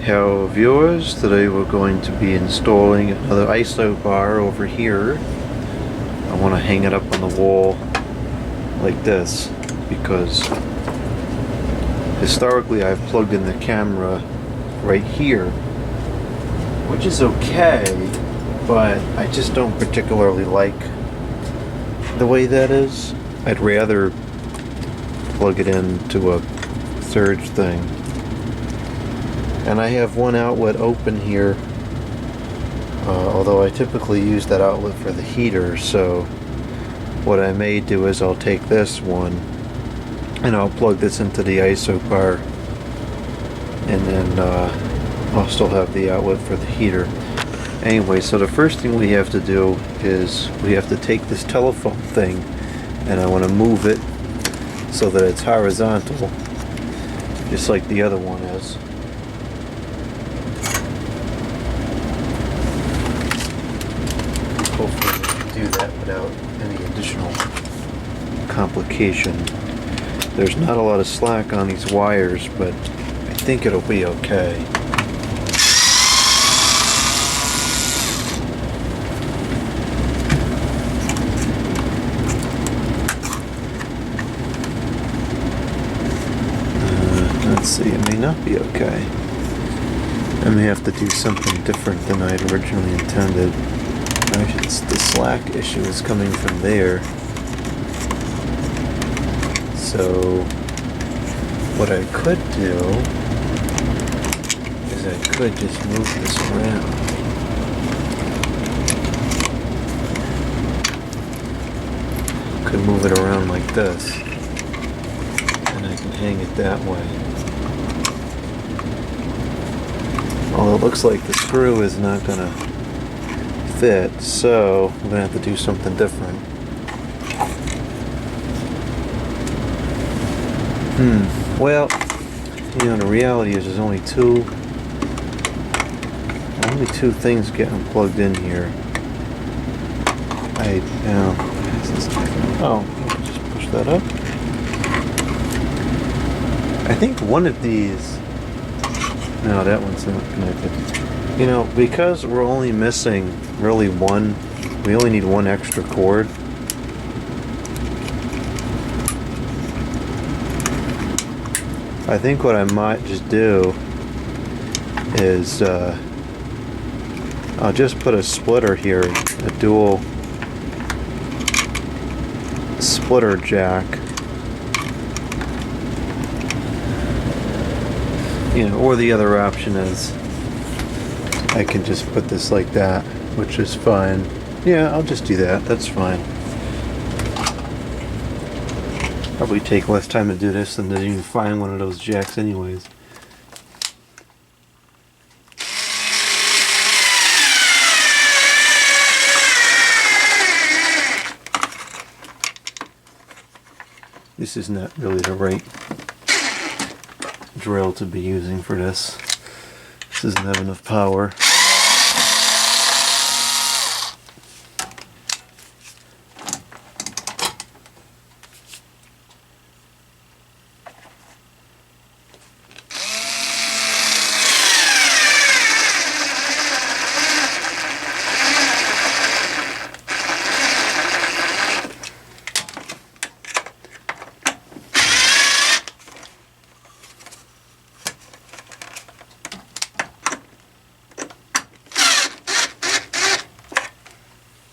Hello viewers, today we're going to be installing another IsoBar over here. I want to hang it up on the wall like this because historically I've plugged in the camera right here, which is okay, but I just don't particularly like the way that is. I'd rather plug it into a surge thing. And I have one outlet open here, although I typically use that outlet for the heater, so what I may do is I'll take this one and I'll plug this into the IsoBar, and then I'll still have the outlet for the heater. Anyway, so the first thing we have to do is we have to take this telephone thing, and I want to move it so that it's horizontal, just like the other one is. Hopefully we can do that without any additional complication. There's not a lot of slack on these wires, but I think it'll be okay. Let's see, it may not be okay. I may have to do something different than I had originally intended. The slack issue is coming from there. So what I could do is I could just move this around. Could move it around like this, and I can hang it that way. Although it looks like the screw is not going to fit, so I'm going to have to do something different. Well, you know, the reality is there's only two things getting plugged in here. Oh, just push that up. I think one of these, no, that one's not connected. You know, because we're only missing really one, we only need one extra cord. I think what I might just do is I'll just put a splitter here, a dual splitter jack. You know, or the other option is I can just put this like that, which is fine. Yeah, I'll just do that. That's fine. Probably take less time to do this than to even find one of those jacks anyways. This is not really the right drill to be using for this. This doesn't have enough power.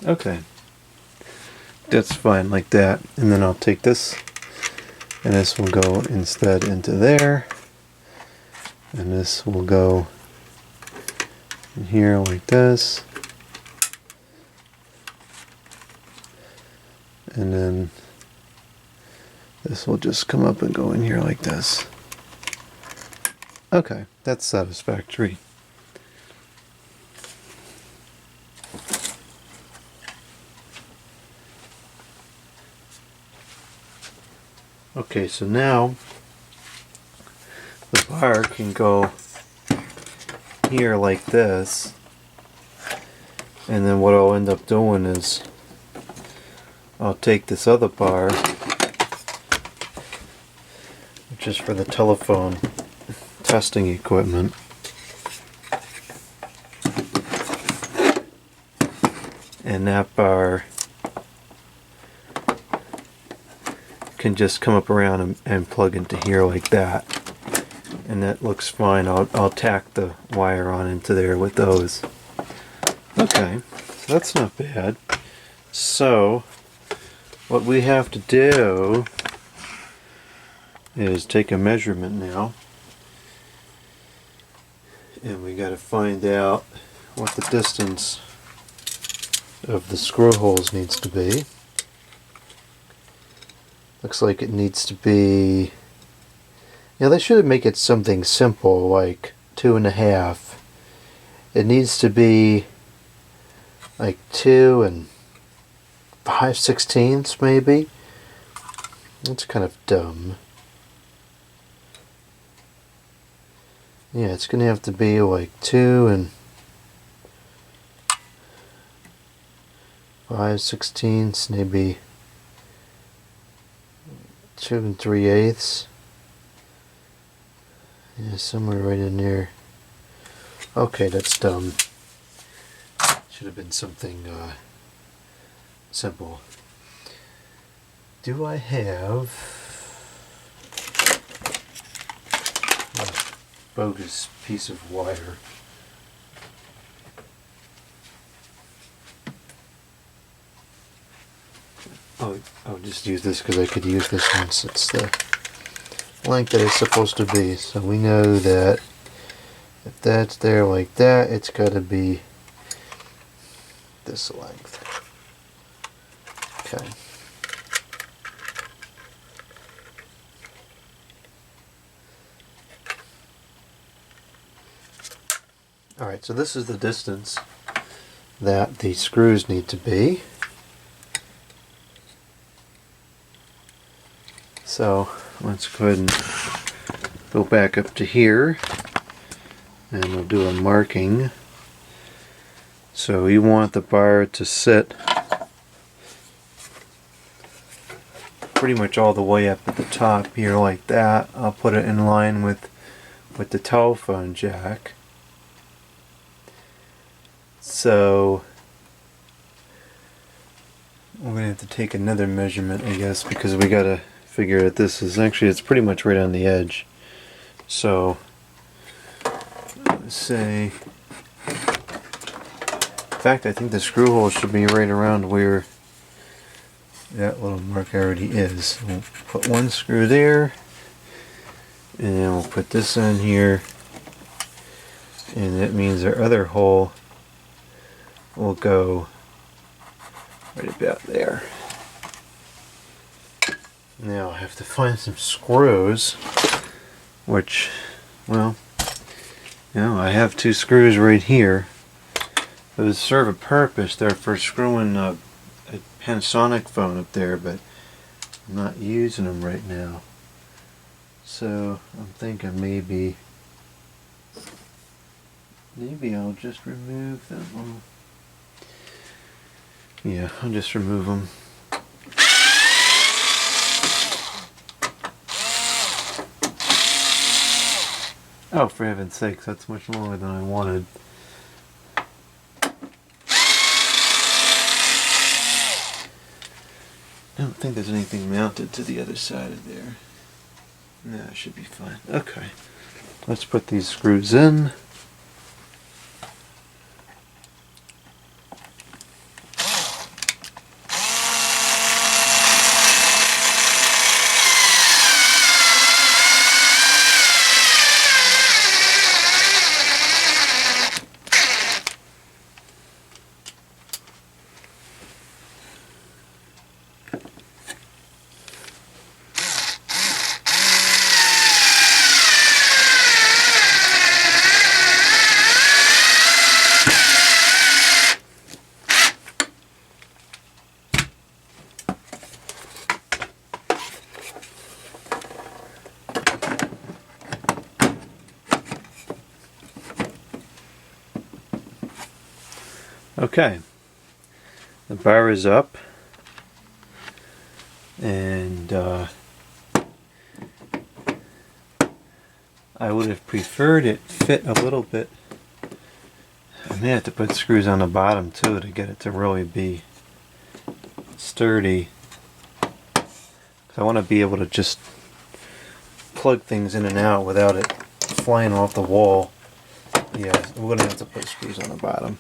Okay, that's fine like that, and then I'll take this, and this will go instead into there, and this will go in here like this, and then this will just come up and go in here like this. Okay, that's satisfactory. Okay, so now the bar can go here like this, and then what I'll end up doing is I'll take this other bar, which is for the telephone testing equipment, and that bar can just come up around and plug into here like that, and that looks fine. I'll tack the wire on into there with those. Okay, so that's not bad. So what we have to do is take a measurement now, and we got to find out what the distance of the screw holes needs to be. Looks like it needs to be, now they should make it something simple like 2.5. It needs to be like 2 5/16 maybe. That's kind of dumb. Yeah, it's gonna have to be like 2 5/16, maybe 2 3/8. Yeah, somewhere right in there. Okay, that's dumb. Should have been something simple. Do I have a bogus piece of wire? Oh, I'll just use this because I could use this once it's the length that it's supposed to be. So we know that if that's there like that, it's got to be this length. Okay. Alright, so this is the distance that the screws need to be. So let's go ahead and go back up to here, and we'll do a marking. So you want the bar to sit pretty much all the way up at the top here like that. I'll put it in line with the telephone jack. So we're going to have to take another measurement, I guess, because we got to figure that this is actually, it's pretty much right on the edge. So let's say, in fact, I think the screw hole should be right around where that little mark already is. We'll put one screw there, and then we'll put this on here, and that means our other hole will go right about there. Now I have to find some screws, which, well, you know, I have 2 screws right here. Those serve a purpose. They're for screwing a Panasonic phone up there, but I'm not using them right now. So I'm thinking maybe I'll just remove them. Yeah, I'll just remove them. Oh, for heaven's sakes, that's much longer than I wanted. I don't think there's anything mounted to the other side of there. No, it should be fine. Okay, let's put these screws in. Okay, the bar is up, and I would have preferred it fit a little bit may have to put screws on the bottom too to get it to really be sturdy. I want to be able to just plug things in and out without it flying off the wall. Yeah, we're going to have to put screws on the bottom.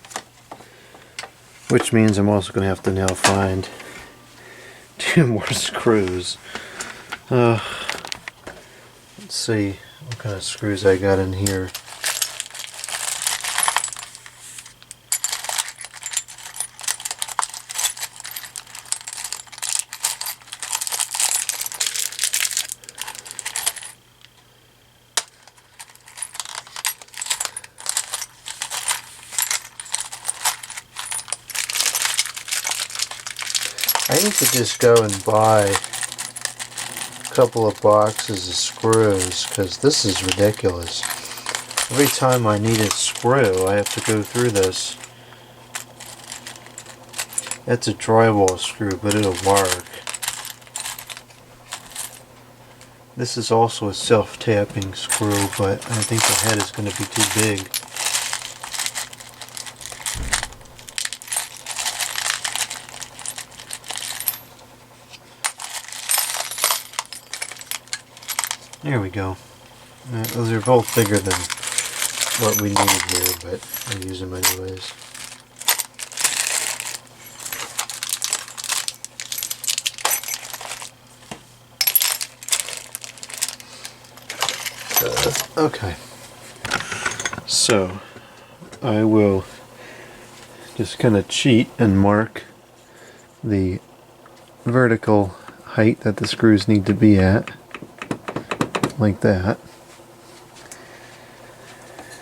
Which means I'm also going to have to now find 2 more screws. Let's see what kind of screws I got in here. I need to just go and buy a couple of boxes of screws because this is ridiculous. Every time I need a screw, I have to go through this. That's a drywall screw, but it'll work. This is also a self-tapping screw, but I think the head is going to be too big. There we go. Those are both bigger than what we need here, but I use them anyways. Okay. So, I will just kind of cheat and mark the vertical height that the screws need to be at. Like that.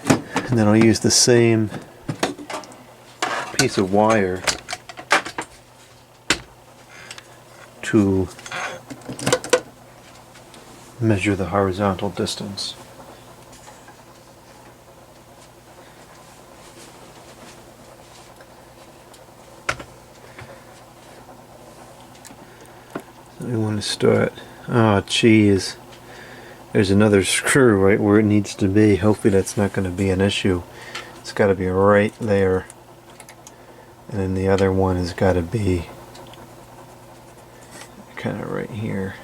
And then I'll use the same piece of wire to measure the horizontal distance. So we want to start. Oh, geez. There's another screw right where it needs to be. Hopefully that's not going to be an issue. It's got to be right there. And then the other one has got to be kind of right here.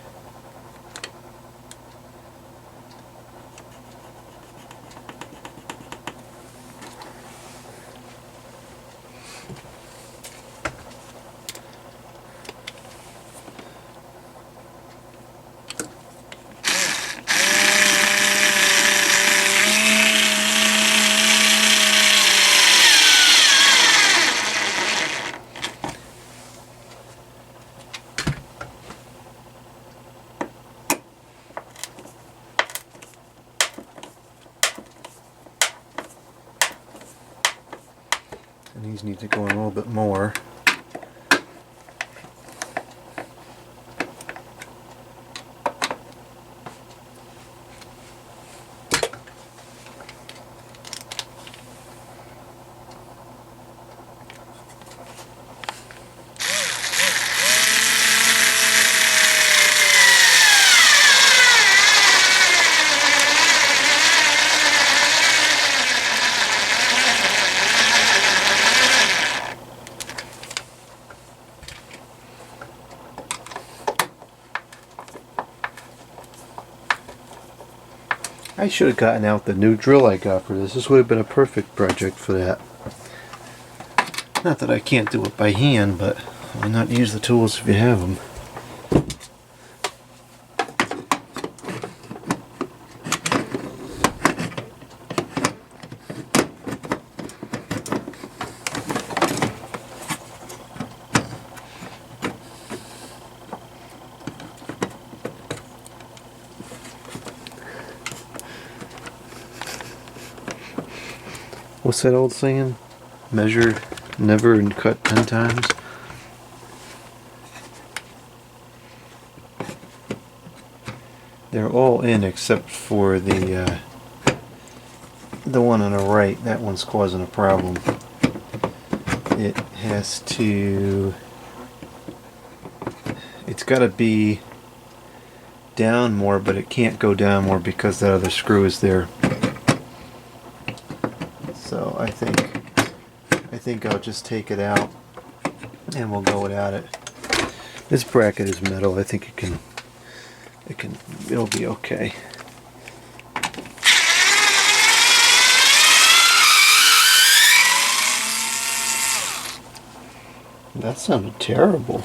And these need to go in a little bit more. I should have gotten out the new drill I got for this. This would have been a perfect project for that. Not that I can't do it by hand, but why not use the tools if you have them? What's that old saying? Measure never and cut 10 times. They're all in except for the one on the right. That one's causing a problem. It has to. It's got to be down more, but it can't go down more because that other screw is there. So I think I think I'll just take it out and we'll go without it. This bracket is metal. I think it'll be okay. That sounded terrible.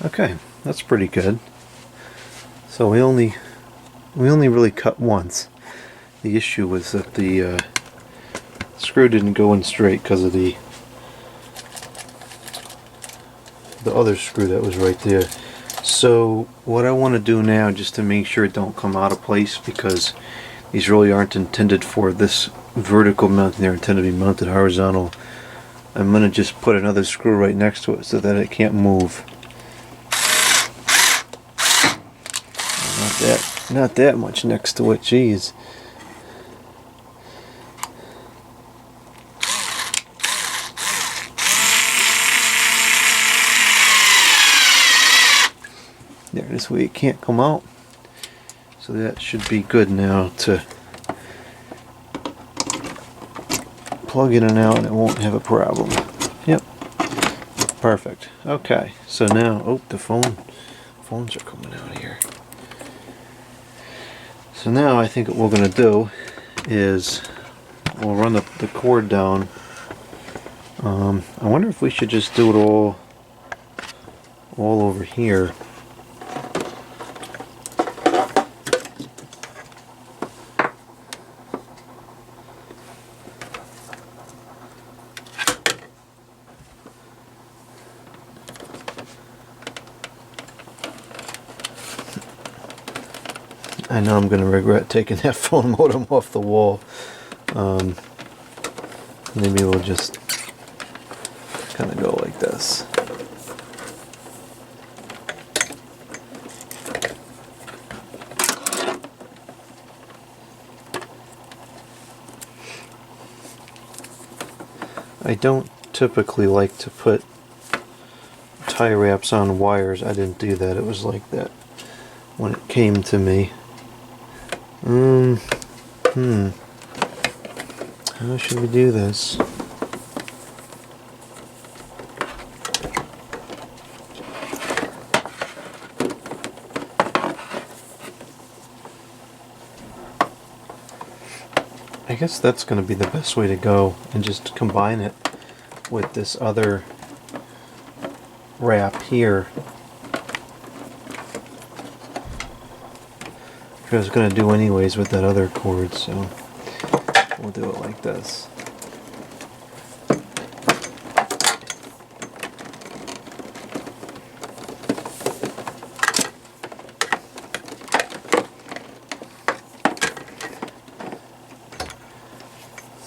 Okay, that's pretty good. So we only really cut once. The issue was that the screw didn't go in straight because of the other screw that was right there. So what I want to do now, just to make sure it don't come out of place, because these really aren't intended for this vertical mount, they're intended to be mounted horizontal, I'm going to just put another screw right next to it so that it can't move. Not that much next to it, jeez. There, this way it can't come out. So that should be good now to plug in and out, and it won't have a problem. Yep, perfect. Okay, so now, oh, the phones are coming out here. So now I think what we're going to do is we'll run the cord down. I wonder if we should just do it all over here. I know I'm going to regret taking that phone modem off the wall. Maybe we'll just kind of go like this. I don't typically like to put tie wraps on wires. I didn't do that. It was like that when it came to me. How should we do this? I guess that's going to be the best way to go, and just combine it with this other wrap here. I was going to do anyways with that other cord, so we'll do it like this.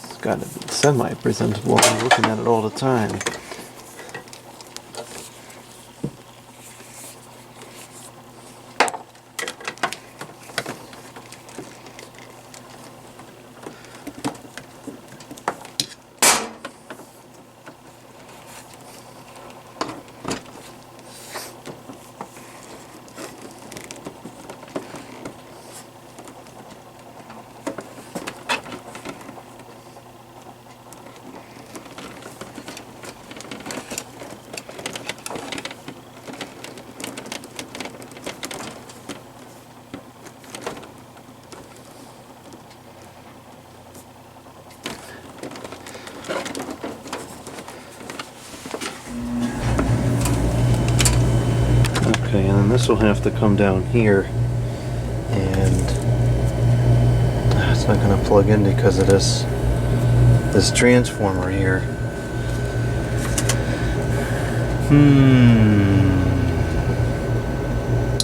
It's got to be semi-presentable. I'm looking at it all the time. Okay, and then this will have to come down here, and it's not going to plug in because of this transformer here.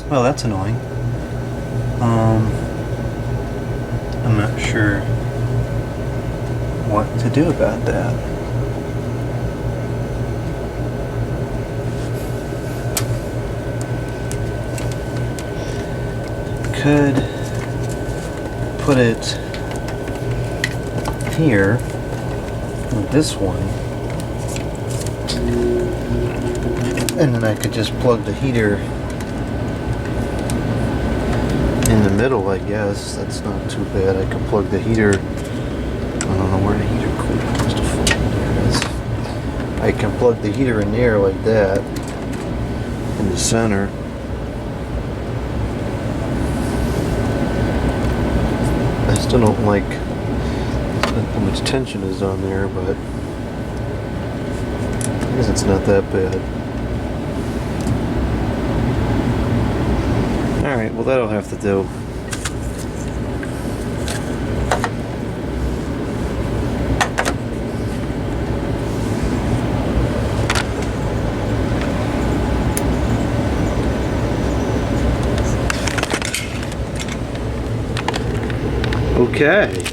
Well, that's annoying. I'm not sure what to do about that. Could put it here with this one. And then I could just plug the heater in the middle, I guess. That's not too bad. I could plug the heater. I don't know where the heater cord is. There it is. I can plug the heater in there like that in the center. I still don't like how much tension is on there, but I guess it's not that bad. Alright, well that'll have to do. Okay.